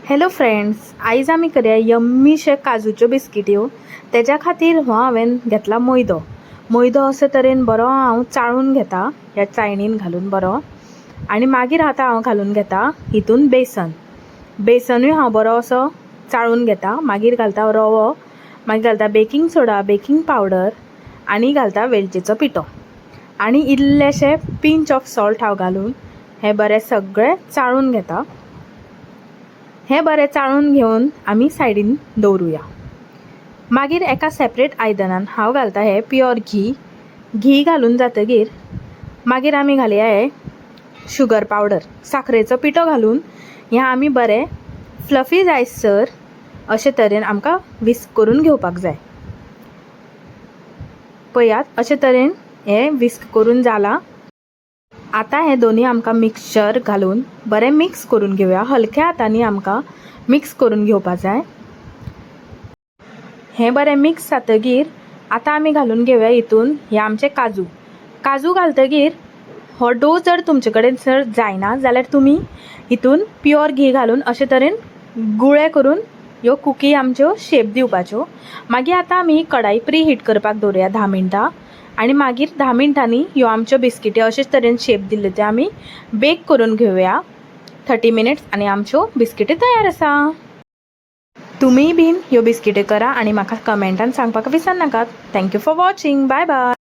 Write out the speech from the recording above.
Hello friends, आयज आमी करया यम्मीशे काजूच्यो बिस्किट्यो। तेज्या खातीर हो हांवें घेतला मैदो अशे तरेन बरो हांव चाळून घेता ह्या चाळणीन घालून बरो। आनी मागीर आतां हांव घालून घेता हितून बेसनूय हांव बरो असो चाळून घेता। मागीर घालता रवो, मागीर घालता बेकिंग सोडा, बेकिंग पावडर आनी घालता वेलचीचो पिठो आनी इल्लेशे पिंच ऑफ सॉल्ट हांव घालून हे बरें सगळें चाळून घेता। हे बरें चाळून घेवन आमी सायडीन दवरुया। मागीर एका सेपरेट आयदनान हांव घालता हे प्युअर घी घालून जातकीर मागीर आमी घालया हे शुगर पावडर, साखरेचो पिठो घालून हें आमी बरें फ्लफी जायसर अशे तरेन आमकां विस्क करून घेवपाक जाय। पळयात अशे तरेन हे विस्क करून जाला। आता हे दोन्ही आमकां मिक्सचर घालून बरें मिक्स करून घेवया। हलक्या हातांनी आमकां मिक्स करून घेवपाक जाय। हे बरें मिक्स जातकीर आता आमी घालून घेवया हितून हे आमचे काजू घालतकीर हो डो जर तुमचे कडेन जर जायना जाल्यार तुमी हितून प्युअर घी घालून अशे तरेन गुळे करून ह्यो कुकी आमच्यो शेप दिवपाच्यो। मागीर आतां आमी कढाई प्री हीट करपाक दवरया 10 मिनटां आनी मागीर 10 मिनटांनी ह्यो आमच्यो बिस्किट्यो अशेच तरेन शेप दिल्ल्यो त्यो आमी बेक करून घेवया 30 मिनिट्स आनी आमच्यो बिस्किट्यो तयार आसा। तुमीय बीन ह्यो बिस्किट्यो करा आनी म्हाका कमेंटान सांगपाक विसरनाकात। Thank you for watching, bye bye.